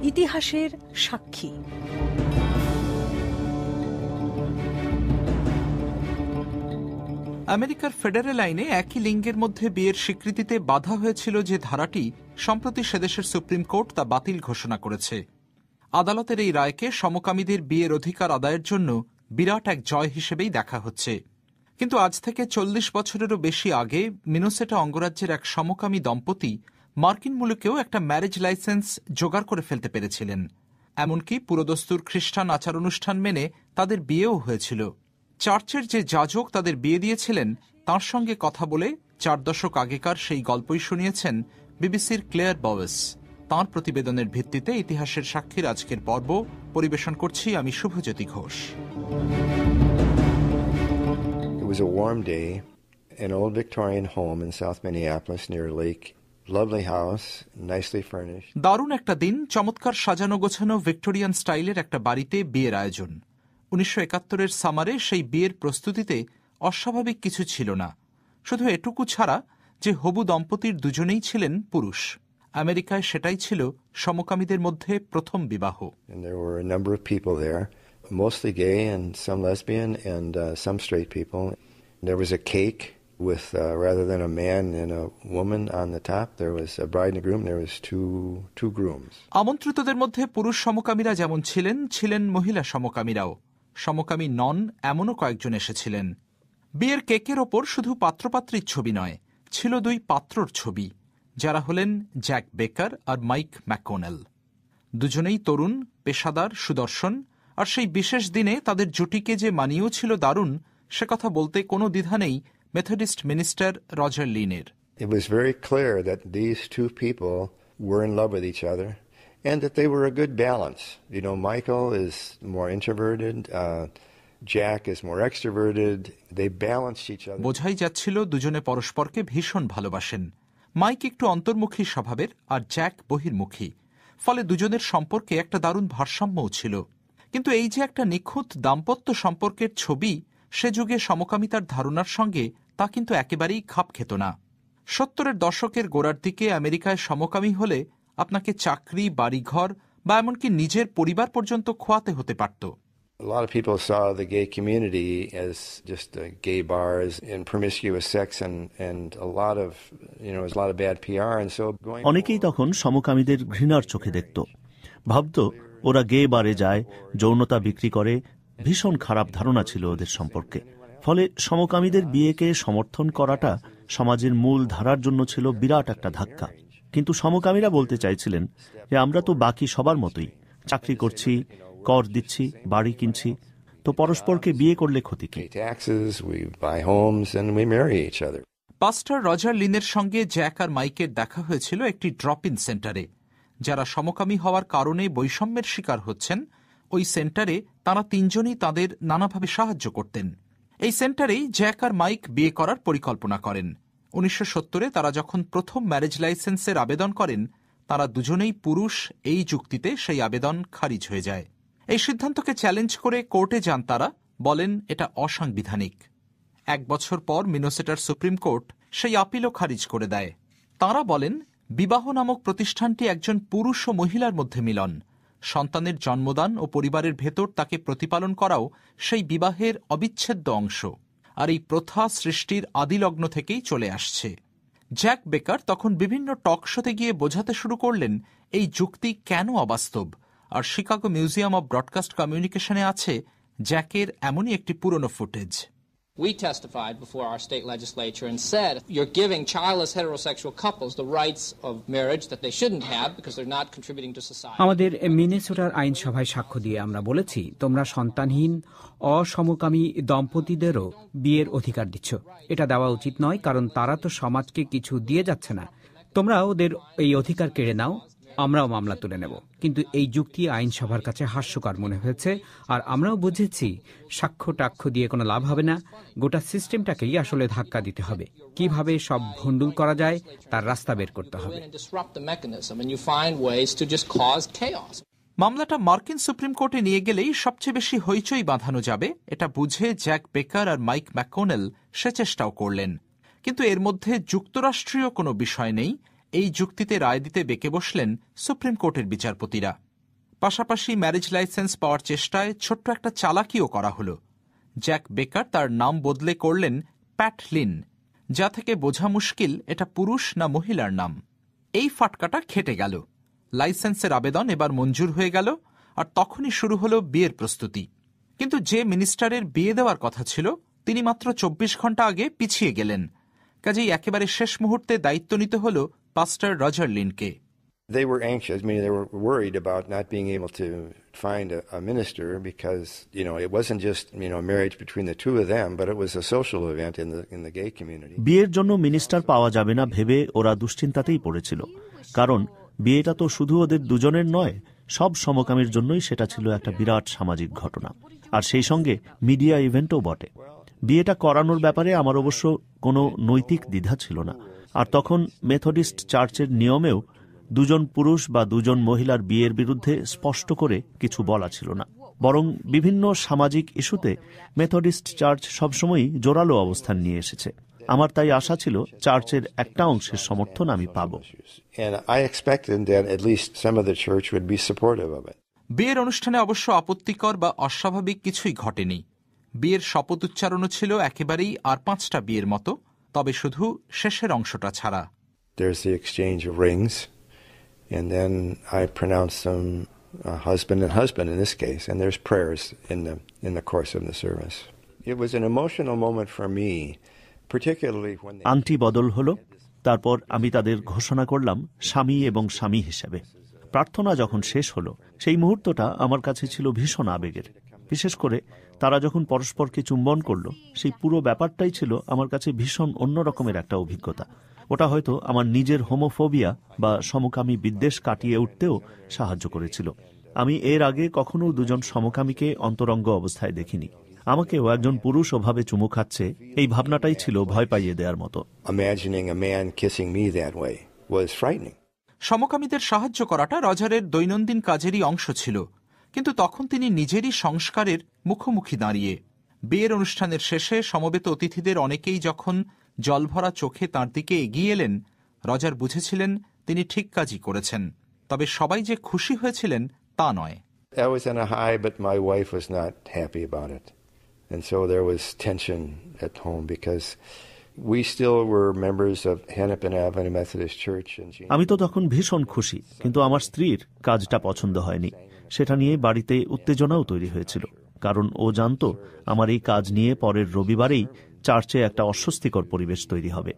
ইতিহাসের সাক্ষী। আমেরিকার ফেডারেল আইনে একই লিঙ্গের মধ্যে বিয়ের স্বীকৃতিতে বাধা হয়েছিল যে ধারাটি, সম্প্রতি সেদেশের সুপ্রিম কোর্ট তা বাতিল ঘোষণা করেছে। আদালতের এই রায়কে সমকামীদের বিয়ের অধিকার আদায়ের জন্য বিরাট এক জয় হিসেবেই দেখা হচ্ছে। কিন্তু আজ থেকে 40 বছরেরও বেশি আগে মিনেসোটা অঙ্গরাজ্যের এক সমকামী দম্পতি মার্কিন মুলুকেও একটা ম্যারেজ লাইসেন্স জোগাড় করে ফেলতে পেরেছিলেন। এমনকি পুরোদস্তুর খ্রিস্টান আচার অনুষ্ঠান মেনে তাদের বিয়েও হয়েছিল। চার্চের যে যাজক তাদের বিয়ে দিয়েছিলেন, তাঁর সঙ্গে কথা বলে 4 দশক আগেকার সেই গল্পই শুনিয়েছেন বিবিসির ক্লেয়ার বওয়েস। তাঁর প্রতিবেদনের ভিত্তিতে ইতিহাসের সাক্ষীর আজকের পর্ব পরিবেশন করছি আমি Shubhajyoti Ghosh. It was a warm day, an old Victorian home in South Minneapolis near a lake. Lovely house, nicely furnished. দারুণ একটা দিন, চমৎকার সাজানো গোছানো ভিক্টোরিয়ান স্টাইলের একটা বাড়িতে বিয়ের আয়োজন। 1971-এর সামারে সেই বিয়ের প্রস্তুতিতে অস্বাভাবিক কিছু ছিল না, শুধু এটুকু ছাড়া যে হবু দম্পতির দুজনেই ছিলেন পুরুষ। আমেরিকায় সেটাই ছিল সমকামীদের মধ্যে প্রথম বিবাহ। And there were a number of people there, mostly gay and some lesbian and some straight people. There was a cake with rather than a man and a woman on the top, there was a bride and a groom. There was two grooms. আমন্ত্রিতদের মধ্যে পুরুষ সমকামীরা যেমন ছিলেন, ছিলেন মহিলা সমকামীরাও। সমকামী নন এমনও কয়েকজন এসেছিলেন। বিয়ের কেকের ওপর শুধু পাত্রপাত্রীর ছবি নয়, ছিল 2 পাত্রর ছবি, যারা হলেন জ্যাক বেকার আর মাইক ম্যাকোনেল। দুজনেই তরুণ, পেশাদার, সুদর্শন, আর সেই বিশেষ দিনে তাদের জুটিকে যে মানিয়েও ছিল দারুণ, সে কথা বলতে কোনো দ্বিধা নেই মেথডিস্ট মিনিস্টার রজার লিনের। It was very clear that these two people were in love with each other and that they were a good balance. You know, Michael is more introverted, Jack is more extroverted. They balanced each other. বোঝাই যাচ্ছিল দুজনে পরস্পরকে ভীষণ ভালোবাসেন। Mic একটু অন্তর্মুখী স্বভাবের আর Jack বহির্মুখী, ফলে দুজনের সম্পর্কে একটা দারুণ ভারসাম্যও ছিল। কিন্তু এই যে একটা নিখুঁত দাম্পত্য সম্পর্কের ছবি, সে যুগে সমকামিতার ধারণার সঙ্গে তা কিন্তু একেবারেই খাপ খেত না। 70-এর দশকের গোড়ার দিকে আমেরিকায় সমকামী হলে আপনাকে চাকরি, বাড়িঘর বা এমনকি নিজের পরিবার পর্যন্ত খোয়াতে হতে পারত। A lot of people saw the gay community as just gay bars and promiscuous sex and a lot of, you know, a lot of bad PR and so going. অনেকেই তখন সমকামীদের ঘৃণার চোখে দেখত, ভাবত ওরা গে বারে যায়, যৌনতা বিক্রি করে। ভীষণ খারাপ ধারণা ছিল ওদের সম্পর্কে। ফলে সমকামীদের বিয়েকে সমর্থন করাটা সমাজের মূল ধারার জন্য ছিল বিরাট একটা ধাক্কা। কিন্তু সমকামীরা বলতে চাইছিলেন যে আমরা তো বাকি সবার মতোই, চাকরি করছি, কর দিচ্ছি, বাড়ি কিনছি, তো পরস্পরকে বিয়ে করলে ক্ষতি কি? পাস্টার রজার লিনের সঙ্গে জ্যাক আর মাইকের দেখা হয়েছিল একটি ড্রপ ইন সেন্টারে। যারা সমকামী হওয়ার কারণে বৈষম্যের শিকার হচ্ছেন, ওই সেন্টারে তাঁরা তিনজনই তাদের নানাভাবে সাহায্য করতেন। এই সেন্টারেই জ্যাক আর মাইক বিয়ে করার পরিকল্পনা করেন। 1970-এ তারা যখন প্রথম ম্যারেজ লাইসেন্সের আবেদন করেন, তারা দুজনেই পুরুষ। এই যুক্তিতে সেই আবেদন খারিজ হয়ে যায়। এই সিদ্ধান্তকে চ্যালেঞ্জ করে কোর্টে যান তারা, বলেন এটা অসাংবিধানিক। 1 বছর পর মিনেসোটার সুপ্রিম কোর্ট সেই আপিলও খারিজ করে দেয়। তাঁরা বলেন বিবাহ নামক প্রতিষ্ঠানটি একজন পুরুষ ও মহিলার মধ্যে মিলন। সন্তানের জন্মদান ও পরিবারের ভেতর তাকে প্রতিপালন করাও সেই বিবাহের অবিচ্ছেদ্য অংশ, আর এই প্রথা সৃষ্টির আদিলগ্ন থেকেই চলে আসছে। জ্যাক বেকার তখন বিভিন্ন টক শোতে গিয়ে বোঝাতে শুরু করলেন এই যুক্তি কেন অবাস্তব, আর শিকাগো মিউজিয়াম অব ব্রডকাস্ট কমিউনিকেশনে আছে জ্যাকের এমনই একটি পুরনো footage. We testified before our state legislature and said, you're giving childless heterosexual couples the rights of marriage that they shouldn't have because they're not contributing to society. আমাদের মিনেসোটার আইনসভায় সাক্ষ্য দিয়ে আমরা বলেছি, তোমরা সন্তানহীন অসমকামী দম্পতিদেরও বিয়ের অধিকার দিচ্ছ। এটা দেওয়া উচিত নয়, কারণ তারা তো সমাজকে কিছু দিয়ে যাচ্ছে না। তোমরা ওদের এই অধিকার কেড়ে নাও, আমরাও মামলা তুলে নেব। কিন্তু এই যুক্তি আইনসভার কাছে হাস্যকর মনে হয়েছে, আর আমরাও বুঝেছি সাক্ষ্য টাক্ষ্য দিয়ে কোনো লাভ হবে না। গোটা সিস্টেমটাকেই আসলে ধাক্কা দিতে হবে। কিভাবে সব ভণ্ডুল করা যায় তার রাস্তা বের করতে হবে। মামলাটা মার্কিন সুপ্রিম কোর্টে নিয়ে গেলেই সবচেয়ে বেশি হইচই বাঁধানো যাবে, এটা বুঝে জ্যাক বেকার আর মাইক ম্যাকোনেল সে চেষ্টাও করলেন। কিন্তু এর মধ্যে যুক্তরাষ্ট্রীয় কোনো বিষয় নেই, এই যুক্তিতে রায় দিতে বেঁকে বসলেন সুপ্রিম কোর্টের বিচারপতিরা। পাশাপাশি ম্যারেজ লাইসেন্স পাওয়ার চেষ্টায় ছোট্ট একটা চালাকিও করা হলো। জ্যাক বেকার তার নাম বদলে করলেন প্যাট লিন, যা থেকে বোঝা মুশকিল এটা পুরুষ না মহিলার নাম। এই ফাটকাটা খেটে গেল। লাইসেন্সের আবেদন এবার মঞ্জুর হয়ে গেল, আর তখনই শুরু হলো বিয়ের প্রস্তুতি। কিন্তু যে মিনিস্টারের বিয়ে দেওয়ার কথা ছিল তিনি মাত্র 24 ঘন্টা আগে পিছিয়ে গেলেন। কাজেই একেবারে শেষ মুহূর্তে দায়িত্ব নিতে হলো পাস্টার রজার লিনকে। They were anxious. I mean, they were worried about not being able to find a minister because, it wasn't just, marriage between the two of them, but it was a social event in the gay community. বিয়ের জন্য minister পাওয়া যাবে না ভেবে ওরা দুশ্চিন্তাতেই পড়েছিল, কারণ বিয়েটা তো শুধু ওদের দুজনের নয়, সব সমকামীর জন্যই সেটা ছিল একটা বিরাট সামাজিক ঘটনা, আর সেই সঙ্গে মিডিয়া ইভেন্টও বটে। বিয়েটা করানোর ব্যাপারে আমার অবশ্য কোনো নৈতিক দ্বিধা ছিল না, আর তখন মেথডিস্ট চার্চের নিয়মেও দুজন পুরুষ বা দুজন মহিলার বিয়ের বিরুদ্ধে স্পষ্ট করে কিছু বলা ছিল না, বরং বিভিন্ন সামাজিক ইস্যুতে মেথডিস্ট চার্চ সবসময়ই জোরালো অবস্থান নিয়ে এসেছে। আমার তাই আশা ছিল চার্চের একটা অংশের সমর্থন আমি পাব। বিয়ের অনুষ্ঠানে অবশ্য আপত্তিকর বা অস্বাভাবিক কিছুই ঘটেনি। বিয়ের শপথ উচ্চারণও ছিল একেবারেই আর 5টা বিয়ের মতো, তবে শুধু শেষের অংশটা ছাড়া। There's the exchange of rings, and then I pronounce them husband and husband in this case, and there's prayers in the course of the service. It was an emotional moment for me, particularly when আংটি বদল হলো, তারপর আমি তাদের ঘোষণা করলাম স্বামী এবং স্বামী হিসেবে। প্রার্থনা যখন শেষ হলো সেই মুহূর্তটা আমার কাছে ছিল ভীষণ আবেগের। বিশেষ করে তারা যখন পরস্পরকে চুম্বন করলো, সেই পুরো ব্যাপারটাই ছিল আমার কাছে ভীষণ অন্যরকমের একটা অভিজ্ঞতা। ওটা হয়তো আমার নিজের হোমোফোবিয়া বা সমকামী বিদ্বেষ কাটিয়ে উঠতেও সাহায্য করেছিল। আমি এর আগে কখনো দুজন সমকামীকে অন্তরঙ্গ অবস্থায় দেখিনি। আমাকেও একজন পুরুষ ওভাবে চুমু খাচ্ছে, এই ভাবনাটাই ছিল ভয় পাইয়ে দেওয়ার মতো। সমকামীদের সাহায্য করাটা রজারের দৈনন্দিন কাজেরই অংশ ছিল, কিন্তু তখন তিনি নিজেরই সংস্কারের মুখোমুখি দাঁড়িয়ে। বিয়ের অনুষ্ঠানের শেষে সমবেত অতিথিদের অনেকেই যখন জলভরা চোখে তাঁর দিকে এগিয়ে এলেন, রজার বুঝেছিলেন তিনি ঠিক কাজই করেছেন। তবে সবাই যে খুশি হয়েছিলেন তা নয়। I was on a high, but my wife was not happy about it. And so there was tension at home because we still were members of Hennepin Avenue Methodist Church. আমি তো তখন ভীষণ খুশি, কিন্তু আমার স্ত্রীর কাজটা পছন্দ হয়নি। সেটা নিয়ে বাড়িতে উত্তেজনাও তৈরি হয়েছিল, কারণ ও জানতো আমার এই কাজ নিয়ে পরের রবিবারেই চার্চে একটা অস্বস্তিকর পরিবেশ তৈরি হবে।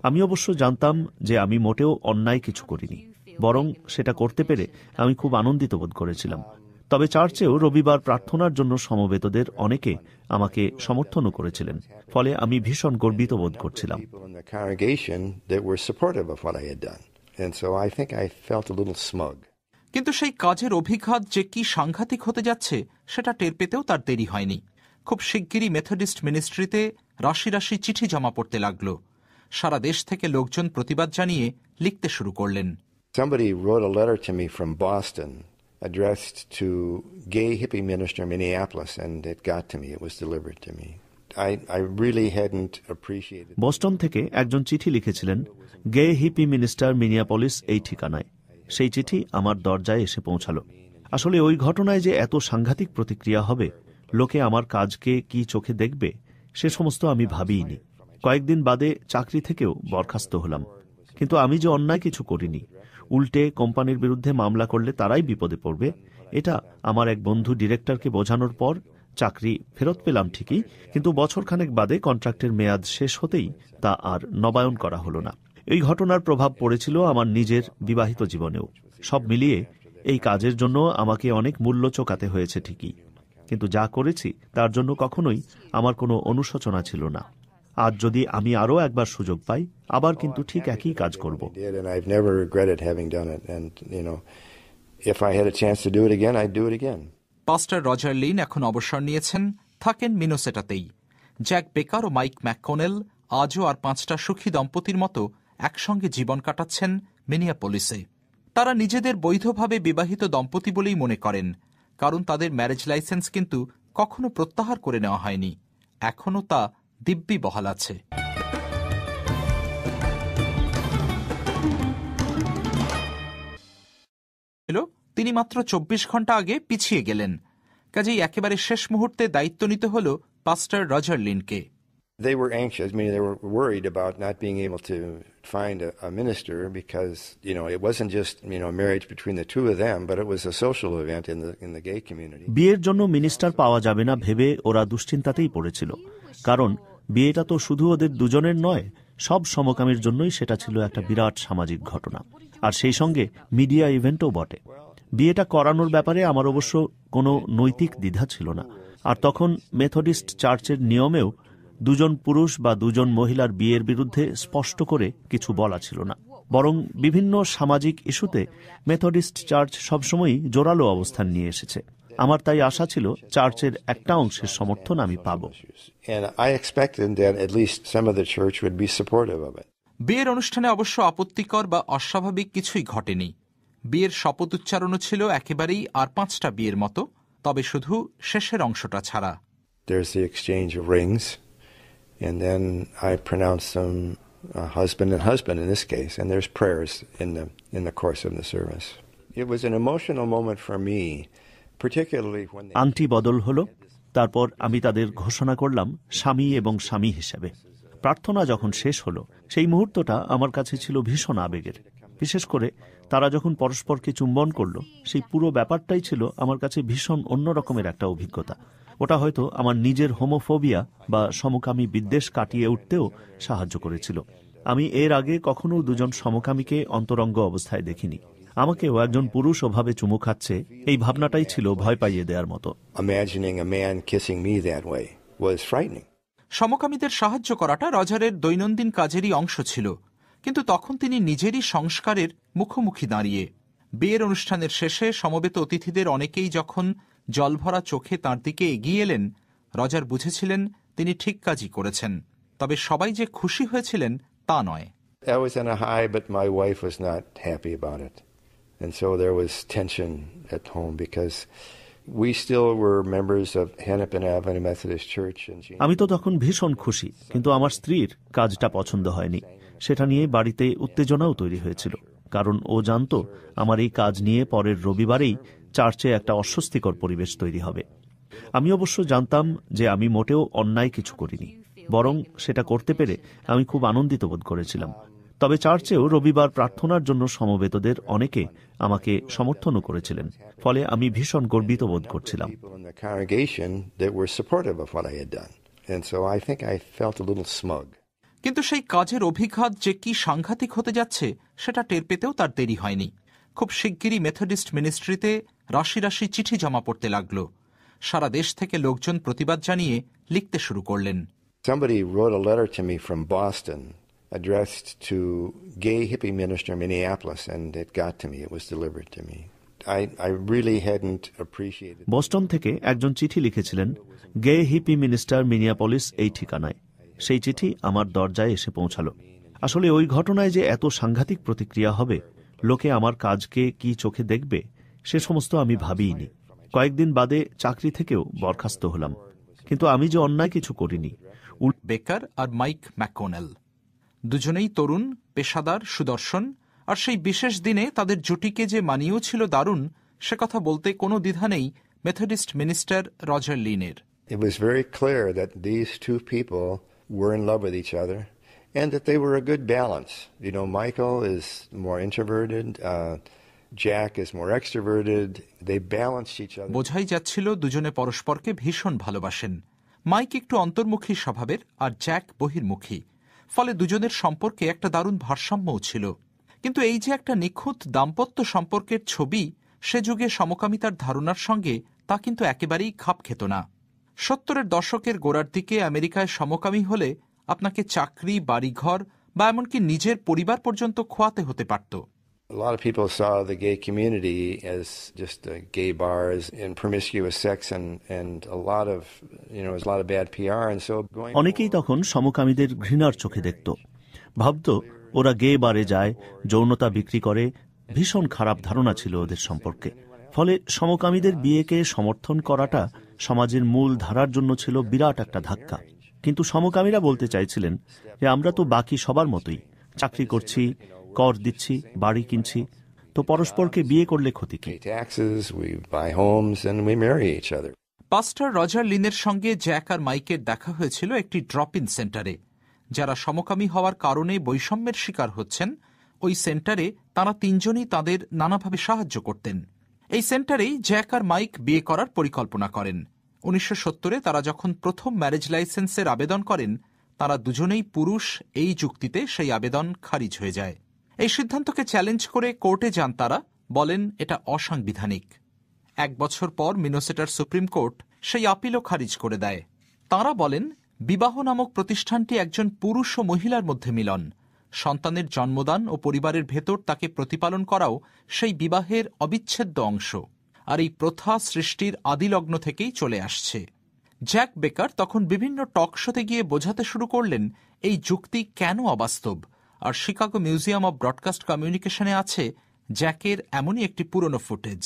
আমি অবশ্য জানতাম যে আমি মোটেও অন্যায় কিছু করিনি, বরং সেটা করতে পেরে আমি খুব আনন্দিত বোধ করেছিলাম। তবে চার্চেও রবিবার প্রার্থনার জন্য সমবেতদের অনেকে আমাকে সমর্থনও করেছিলেন, ফলে আমি ভীষণ গর্বিত বোধ করছিলাম। কিন্তু সেই কাজের অভিঘাত যে কি সাংঘাতিক হতে যাচ্ছে সেটা টের পেতেও তার দেরি হয়নি। খুব শিগগিরই মেথডিস্ট মিনিস্ট্রিতে রাশি রাশি চিঠি জমা পড়তে লাগলো। সারা দেশ থেকে লোকজন প্রতিবাদ জানিয়ে লিখতে শুরু করলেন। Somebody wrote a letter to me from Boston addressed to gay hippie minister Minneapolis, and it got to me. It was delivered to me. I really hadn't appreciated. Boston থেকে একজন চিঠি লিখেছিলেন গে হিপি মিনিস্টার মিনিয়াপলিস এই ঠিকানায়। সেই চিঠি আমার দরজায় এসে পৌঁছালো। আসলে ওই ঘটনায় যে এত সাংঘাতিক প্রতিক্রিয়া হবে, লোকে আমার কাজকে কি চোখে দেখবে, সে সমস্ত আমি ভাবিইনি। কয়েকদিন বাদে চাকরি থেকেও বরখাস্ত হলাম। কিন্তু আমি যে অন্যায় কিছু করিনি, উল্টে কোম্পানির বিরুদ্ধে মামলা করলে তারাই বিপদে পড়বে, এটা আমার এক বন্ধু ডিরেক্টরকে বোঝানোর পর চাকরি ফেরত পেলাম ঠিকই, কিন্তু বছরখানেক বাদে কন্ট্রাক্টের মেয়াদ শেষ হতেই তা আর নবায়ন করা হলো না। এই ঘটনার প্রভাব পড়েছিল আমার নিজের বিবাহিত জীবনেও। সব মিলিয়ে এই কাজের জন্য আমাকে অনেক মূল্য চোকাতে হয়েছে ঠিকই, কিন্তু যা করেছি তার জন্য কখনোই আমার কোনো অনুশোচনা ছিল না। আজ যদি আমি আরও একবার সুযোগ পাই, আবার কিন্তু ঠিক একই কাজ করব। পাস্টার রজার লিন এখন অবসর নিয়েছেন, থাকেন মিনেসোটাতেই। জ্যাক বেকার ও মাইক ম্যাককনেল আজও আর 5টা সুখী দম্পতির মতো একসঙ্গে জীবন কাটাচ্ছেন মিনিয়াপলিসে। তারা নিজেদের বৈধভাবে বিবাহিত দম্পতি বলেই মনে করেন, কারণ তাদের ম্যারেজ লাইসেন্স কিন্তু কখনো প্রত্যাহার করে নেওয়া হয়নি। এখনও তা দিব্যি বহাল আছে। তিনি মাত্র 24 ঘন্টা আগে পিছিয়ে গেলেন। কাজেই একেবারে শেষ মুহূর্তে দায়িত্ব নিতে হল পাস্টর রজার লিনকে। They were anxious. I mean, they were worried about not being able to find a minister because, it wasn't just, marriage between the two of them, but it was a social event in the gay community. বিয়ের জন্য minister পাওয়া যাবে না ভেবে ওরা দুশ্চিন্তাতেই পড়েছিল, কারণ বিয়েটা তো শুধু ওদের দুজনের নয়, সব সমকামীর জন্যই সেটা ছিল একটা বিরাট সামাজিক ঘটনা, আর সেই সঙ্গে মিডিয়া ইভেন্টও বটে। বিয়েটা করানোর ব্যাপারে আমার অবশ্য কোনো নৈতিক দ্বিধা ছিল না, আর তখন মেথডিস্ট চার্চের নিয়মেও দুজন পুরুষ বা দুজন মহিলার বিয়ের বিরুদ্ধে স্পষ্ট করে কিছু বলা ছিল না, বরং বিভিন্ন সামাজিক ইস্যুতে মেথডিস্ট চার্চ সবসময়ই জোরালো অবস্থান নিয়ে এসেছে। আমার তাই আশা ছিল চার্চের একটা অংশের সমর্থন আমি পাব। বিয়ের অনুষ্ঠানে অবশ্য আপত্তিকর বা অস্বাভাবিক কিছুই ঘটেনি। বিয়ের শপথ উচ্চারণও ছিল একেবারেই আর 5টা বিয়ের মতো, তবে শুধু শেষের অংশটা ছাড়া। There's the exchange of rings, and then I pronounce them husband and husband in this case, and there's prayers in the course of the service. It was an emotional moment for me, particularly when আংটি বদল হলো, তারপর আমি তাদের ঘোষণা করলাম স্বামী এবং স্বামী হিসেবে। প্রার্থনা যখন শেষ হলো, সেই মুহূর্তটা আমার কাছে ছিল ভীষণ আবেগের। বিশেষ করে তারা যখন পরস্পরকে চুম্বন করলো, সেই পুরো ব্যাপারটাই ছিল আমার কাছে ভীষণ অন্যরকমের একটা অভিজ্ঞতা। ওটা হয়তো আমার নিজের হোমোফোবিয়া বা সমকামী বিদ্বেষ কাটিয়ে উঠতেও সাহায্য করেছিল। আমি এর আগে কখনো দুজন সমকামীকে অন্তরঙ্গ অবস্থায় দেখিনি। আমাকেও একজন পুরুষ ওভাবে চুমু খাচ্ছে, এই ভাবনাটাই ছিল ভয় পাইয়ে দেওয়ার মতো। সমকামীদের সাহায্য করাটা রজারের দৈনন্দিন কাজেরই অংশ ছিল, কিন্তু তখন তিনি নিজেরই সংস্কারের মুখোমুখি দাঁড়িয়ে। বিয়ের অনুষ্ঠানের শেষে সমবেত অতিথিদের অনেকেই যখন জলভরা চোখে তাঁর দিকে এগিয়ে এলেন, রজার বুঝেছিলেন তিনি ঠিক কাজই করেছেন। তবে সবাই যে খুশি হয়েছিলেন তা নয়। I was on a high, but my wife was not happy about it. And so there was tension at home because we still were members of Hennepin Avenue Methodist Church. আমি তো তখন ভীষণ খুশি, কিন্তু আমার স্ত্রীর কাজটা পছন্দ হয়নি। সেটা নিয়ে বাড়িতে উত্তেজনাও তৈরি হয়েছিল, কারণ ও জানতো আমার এই কাজ নিয়ে পরের রবিবারেই চার্চে একটা অস্বস্তিকর পরিবেশ তৈরি হবে। আমি অবশ্য জানতাম যে আমি মোটেও অন্যায় কিছু করিনি, বরং সেটা করতে পেরে আমি খুব আনন্দিত বোধ করেছিলাম। তবে চার্চেও রবিবার প্রার্থনার জন্য সমবেতদের অনেকে আমাকে সমর্থনও করেছিলেন, ফলে আমি ভীষণ গর্বিত বোধ করছিলাম। কিন্তু সেই কাজের অভিঘাত যে কি সাংঘাতিক হতে যাচ্ছে সেটা টের পেতেও তার দেরি হয়নি। খুব শিগগিরই মেথডিস্ট মিনিস্ট্রিতে রাশি রাশি চিঠি জমা পড়তে লাগলো। সারা দেশ থেকে লোকজন প্রতিবাদ জানিয়ে লিখতে শুরু করলেন। Somebody wrote a letter to me from Boston addressed to gay hippie minister Minneapolis, and it got to me. It was delivered to me. I really hadn't appreciated. Boston থেকে একজন চিঠি লিখেছিলেন গে হিপি মিনিস্টার মিনিয়াপলিস এই ঠিকানায়। সেই চিঠি আমার দরজায় এসে পৌঁছালো। আসলে ওই ঘটনায় যে এত সাংঘাতিক প্রতিক্রিয়া হবে, লোকে আমার কাজকে কি চোখে দেখবে, সে সমস্ত আমি ভাবিইনি। কয়েকদিন বাদে চাকরি থেকেও বরখাস্ত হলাম, কিন্তু আমি যে অন্যায় কিছু করিনি। বেকার আর মাইক ম্যাকোনেল দুজনেই তরুণ, পেশাদার, সুদর্শন, আর সেই বিশেষ দিনে তাদের জুটিকে যে মানিয়েও ছিল দারুণ, সে কথা বলতে কোনো দ্বিধা নেই মেথডিস্ট মিনিস্টার রজার লিনের। It was very clear that these two people were in love with each other and that they were a good balance. Michael is more introverted, Jack is more extroverted. They balanced each other. বোঝাই যাচ্ছিল দুজনে পরস্পরকে ভীষণ ভালোবাসেন। Mic একটু অন্তর্মুখী স্বভাবের আর Jack বহির্মুখী, ফলে দুজনের সম্পর্কে একটা দারুণ ভারসাম্যও ছিল। কিন্তু এই যে একটা নিখুঁত দাম্পত্য সম্পর্কের ছবি, সে যুগে সমকামিতার ধারণার সঙ্গে তা কিন্তু একেবারেই খাপ খেত না। 70-এর দশকের গোড়ার দিকে আমেরিকায় সমকামী হলে আপনাকে চাকরি, বাড়িঘর বা এমনকি নিজের পরিবার পর্যন্ত খোয়াতে হতে পারত। A lot of people saw the gay community as just gay bars and promiscuous sex and a lot of bad PR, and so অনেকেই তখন সমকামীদের ঘৃণার চোখে দেখত, ভাবত ওরা গে বারে যায়, যৌনতা বিক্রি করে। ভীষণ খারাপ ধারণা ছিল ওদের সম্পর্কে। ফলে সমকামীদের বিয়েকে সমর্থন করাটা সমাজের মূল ধারার জন্য ছিল বিরাট একটা ধাক্কা। কিন্তু সমকামীরা বলতে চাইছিলেন যে আমরা তো বাকি সবার মতোই চাকরি করছি, কর দিচ্ছি, বাড়ি কিনছি, তো পরস্পরকে বিয়ে করলে ক্ষতি কি? pay taxes, we buy homes, and we marry each other. Pastor Roger লিনের সঙ্গে জ্যাক আর মাইকের দেখা হয়েছিল একটি ড্রপ ইন সেন্টারে। যারা সমকামী হওয়ার কারণে বৈষম্যের শিকার হচ্ছেন, ওই সেন্টারে তারা তিনজনই তাদের নানাভাবে সাহায্য করতেন। এই সেন্টারেই জ্যাক আর মাইক বিয়ে করার পরিকল্পনা করেন। 1970-এ তারা যখন প্রথম ম্যারেজ লাইসেন্সের আবেদন করেন, তারা দুজনেই পুরুষ। এই যুক্তিতে সেই আবেদন খারিজ হয়ে যায়। এই সিদ্ধান্তকে চ্যালেঞ্জ করে কোর্টে যান তারা, বলেন এটা অসাংবিধানিক। 1 বছর পর মিনেসোটার সুপ্রিম কোর্ট সেই আপিলও খারিজ করে দেয়। তাঁরা বলেন বিবাহ নামক প্রতিষ্ঠানটি একজন পুরুষ ও মহিলার মধ্যে মিলন। সন্তানের জন্মদান ও পরিবারের ভেতর তাকে প্রতিপালন করাও সেই বিবাহের অবিচ্ছেদ্য অংশ। আর এই প্রথা সৃষ্টির আদিলগ্ন থেকেই চলে আসছে। জ্যাক বেকার তখন বিভিন্ন টক শোতে গিয়ে বোঝাতে শুরু করলেন এই যুক্তি কেন অবাস্তব। আর শিকাগো মিউজিয়াম অব ব্রডকাস্ট কমিউনিকেশনে আছে জ্যাকের এমনই একটি পুরনো footage.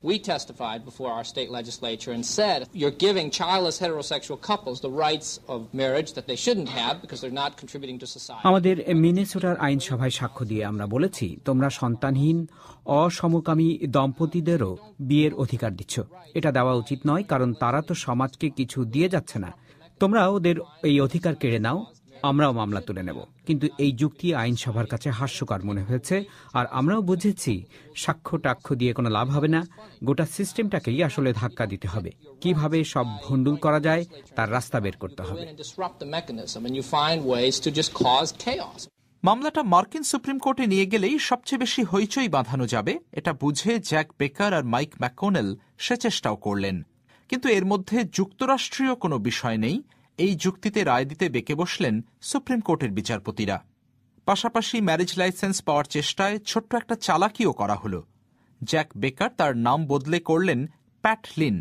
We testified before our state legislature and said, you're giving childless heterosexual couples the rights of marriage that they shouldn't have because they're not contributing to society. আমাদের মিনেসোটার আইনসভায় সাক্ষ্য দিয়ে আমরা বলেছি, তোমরা সন্তানহীন অসমকামী দম্পতিদেরও বিয়ের অধিকার দিচ্ছ। এটা দেওয়া উচিত নয়, কারণ তারা তো সমাজকে কিছু দিয়ে যাচ্ছে না। তোমরা ওদের এই অধিকার কেড়ে নাও, আমরাও মামলা তুলে নেব। কিন্তু এই যুক্তি আইনসভার কাছে হাস্যকর মনে হয়েছে। আর আমরাও বুঝেছি সাক্ষ্য টাক্ষ্য দিয়ে কোনো লাভ হবে না। গোটা সিস্টেমটাকেই আসলে ধাক্কা দিতে হবে। কিভাবে সব ভণ্ডুল করা যায় তার রাস্তা বের করতে হবে। মামলাটা মার্কিন সুপ্রিম কোর্টে নিয়ে গেলেই সবচেয়ে বেশি হইচই বাঁধানো যাবে, এটা বুঝে জ্যাক বেকার আর মাইক ম্যাককনেল সে চেষ্টাও করলেন। কিন্তু এর মধ্যে যুক্তরাষ্ট্রীয় কোনো বিষয় নেই। এই যুক্তিতে রায় দিতে বেঁকে বসলেন সুপ্রিম কোর্টের বিচারপতিরা। পাশাপাশি ম্যারেজ লাইসেন্স পাওয়ার চেষ্টায় ছোট্ট একটা চালাকিও করা হল। জ্যাক বেকার তার নাম বদলে করলেন প্যাট লিন,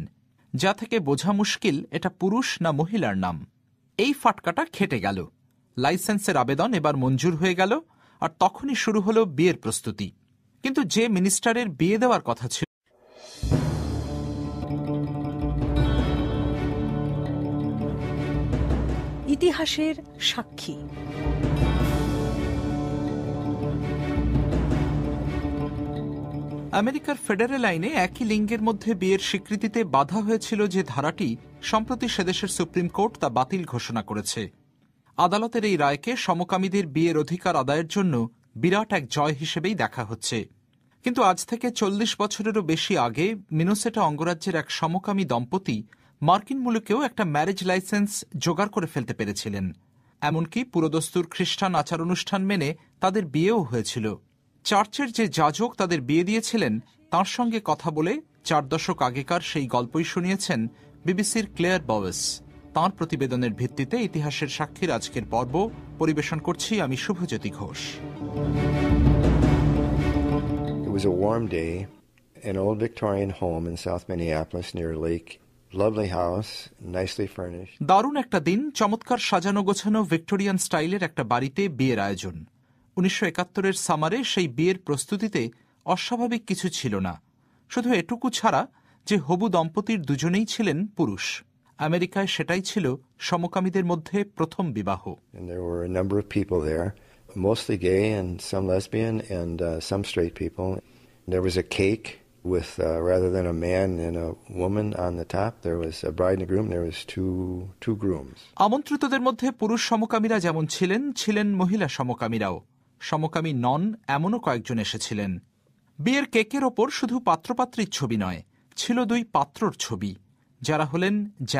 যা থেকে বোঝা মুশকিল এটা পুরুষ না মহিলার নাম। এই ফাটকাটা খেটে গেল। লাইসেন্সের আবেদন এবার মঞ্জুর হয়ে গেল। আর তখনই শুরু হলো বিয়ের প্রস্তুতি। কিন্তু যে মিনিস্টারের বিয়ে দেওয়ার কথা ছিল, ইতিহাসের সাক্ষী। আমেরিকার ফেডারেল আইনে একই লিঙ্গের মধ্যে বিয়ের স্বীকৃতিতে বাধা হয়েছিল যে ধারাটি, সম্প্রতি সেদেশের সুপ্রিম কোর্ট তা বাতিল ঘোষণা করেছে। আদালতের এই রায়কে সমকামীদের বিয়ের অধিকার আদায়ের জন্য বিরাট এক জয় হিসেবেই দেখা হচ্ছে। কিন্তু আজ থেকে 40 বছরেরও বেশি আগে মিনেসোটা অঙ্গরাজ্যের এক সমকামী দম্পতি মার্কিন মুলুকেও একটা ম্যারেজ লাইসেন্স জোগাড় করে ফেলতে পেরেছিলেন। এমনকি পুরোদস্তুর খ্রিস্টান আচার অনুষ্ঠান মেনে তাদের বিয়েও হয়েছিল। চার্চের যে যাজক তাদের বিয়ে দিয়েছিলেন, তার সঙ্গে কথা বলে 4 দশক আগেকার সেই গল্পই শুনিয়েছেন বিবিসির ক্লেয়ার বওয়েস। তাঁর প্রতিবেদনের ভিত্তিতে ইতিহাসের সাক্ষীর আজকের পর্ব পরিবেশন করছি আমি Shubhajyoti Ghosh. It was a warm day, an old Victorian home in South Minneapolis near a lake. Lovely house, nicely furnished. দারুণ একটা দিন। চমৎকার সাজানো গোছানো ভিক্টোরিয়ান স্টাইলের একটা বাড়িতে বিয়ের আয়োজন। 1971-এর সামারে সেই বিয়ের প্রস্তুতিতে অস্বাভাবিক কিছু ছিল না, শুধু এটুকু ছাড়া যে হবু দম্পতির দুজনেই ছিলেন পুরুষ। আমেরিকায় সেটাই ছিল সমকামীদের মধ্যে প্রথম বিবাহ। And there were a number of people there, mostly gay and some lesbian and some straight people. There was a cake with rather than a man and a woman on the top, there was a bride and a groom. There was two grooms. আমন্ত্রিতদের মধ্যে পুরুষ সমকামীরা যেমন ছিলেন, ছিলেন মহিলা সমকামীরাও। সমকামী নন এমনও কয়েকজন এসেছিলেন। বিয়ের কেকের ওপর শুধু পাত্রপাত্রীর ছবি নয়, ছিল 2 পাত্রর ছবি, যারা হলেন জ্যাক